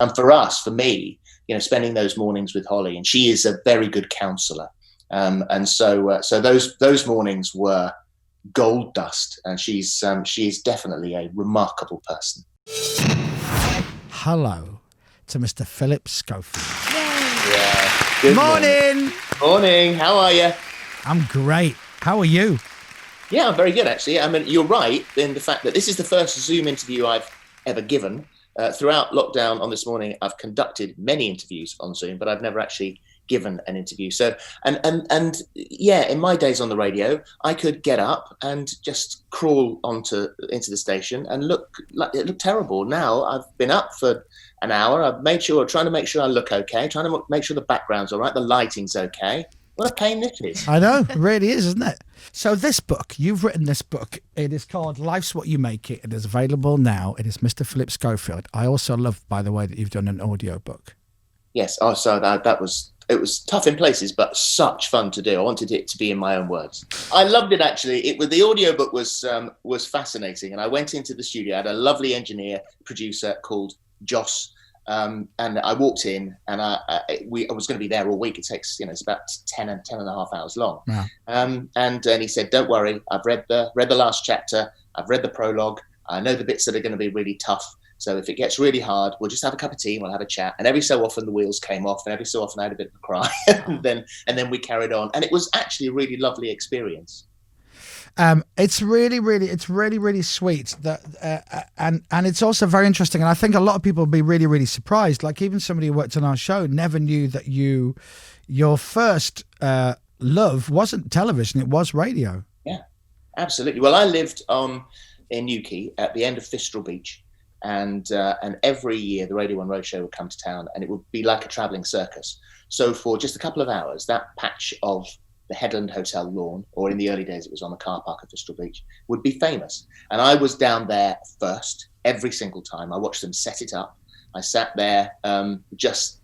And for us, for me, spending those mornings with Holly, and she is a very good counsellor. And so those mornings were gold dust, and she is definitely a remarkable person. Hello to Mr. Philip Schofield. Yeah. Good morning. Morning. How are you? I'm great. How are you? Yeah, I'm very good, actually. I mean, you're right in the fact that this is the first Zoom interview I've ever given. Throughout lockdown on This Morning, I've conducted many interviews on Zoom, but I've never actually given an interview. So, and yeah, in my days on the radio, I could get up and just crawl into the station and look like it looked terrible. Now I've been up for an hour. I've trying to make sure I look okay, trying to make sure the background's all right, the lighting's okay. What a pain this is. I know, it really is, isn't it? So this book, you've written this book. It is called Life's What You Make It. It is available now. It is Mr. Philip Schofield. I also love, by the way, that you've done an audio book. Yes. Oh, so it was tough in places, but such fun to do. I wanted it to be in my own words. I loved it, actually. The audiobook was fascinating. And I went into the studio. I had a lovely engineer, producer called Joss. And I walked in, and I was going to be there all week. It takes, it's about 10 and a half hours long. Wow. And he said, "Don't worry, I've read the last chapter. I've read the prologue. I know the bits that are going to be really tough. So if it gets really hard, we'll just have a cup of tea and we'll have a chat." And every so often the wheels came off, and every so often I had a bit of a cry, and then we carried on. And it was actually a really lovely experience. It's really sweet that, and it's also very interesting. And I think a lot of people will be really, really surprised. Like even somebody who worked on our show never knew that your first love wasn't television; it was radio. Yeah, absolutely. Well, I lived in Newquay at the end of Fistral Beach, and every year the Radio 1 Roadshow would come to town, and it would be like a travelling circus. So for just a couple of hours, that patch of the Headland Hotel lawn, or in the early days it was on the car park of Fistral Beach, would be famous. And I was down there first every single time. I watched them set it up. I sat there just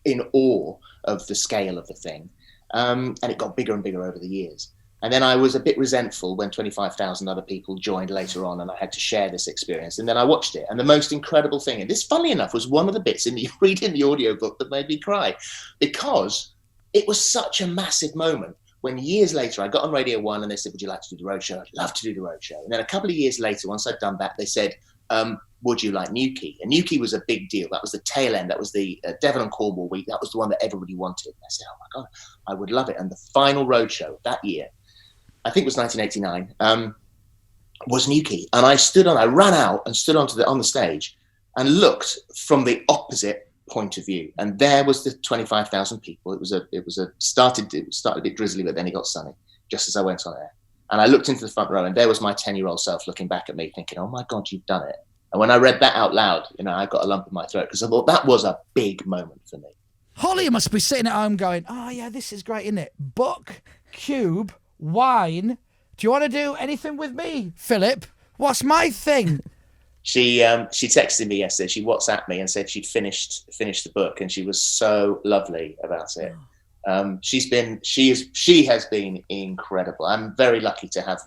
in awe of the scale of the thing. And it got bigger and bigger over the years. And then I was a bit resentful when 25,000 other people joined later on, and I had to share this experience. And then I watched it. And the most incredible thing, and this, funnily enough, was one of the bits reading the audiobook that made me cry, because it was such a massive moment when years later I got on Radio 1 and they said, "Would you like to do the roadshow?" "I'd love to do the roadshow." And then a couple of years later, once I'd done that, they said, "Would you like Newquay?" And Newquay was a big deal. That was the tail end. That was the Devon and Cornwall week. That was the one that everybody wanted. And I said, "Oh my God, I would love it." And the final roadshow that year, I think it was 1989, was Newquay. And I ran out and stood on the stage and looked from the opposite point of view, and there was the 25,000 people. It started a bit drizzly, but then it got sunny just as I went on air. And I looked into the front row, and there was my 10-year-old self looking back at me thinking, "Oh my God, you've done it." And when I read that out loud, I got a lump in my throat, because I thought that was a big moment for me. Holly must be sitting at home going, "Oh yeah, this is great, isn't it? Book, cube, wine. Do you want to do anything with me, Philip? What's my thing?" She texted me yesterday. She WhatsApped me and said she'd finished the book, and she was so lovely about it. She has been incredible. I'm very lucky to have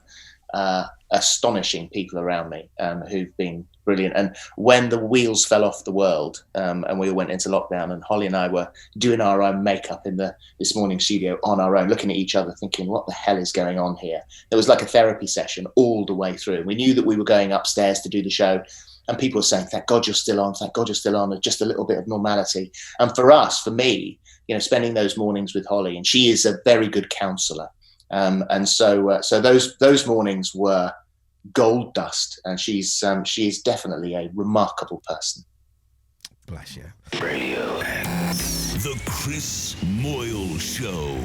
astonishing people around me who've been brilliant. And when the wheels fell off the world and we all went into lockdown, and Holly and I were doing our own makeup in This Morning studio on our own, looking at each other thinking, what the hell is going on here? There was like a therapy session all the way through. We knew that we were going upstairs to do the show, and people were saying, "Thank God you're still on, thank God you're still on," just a little bit of normality. And for me, spending those mornings with Holly, and she is a very good counsellor. And so those mornings were gold dust, and she is definitely a remarkable person. Bless you. Radio. The Chris Moyles Show.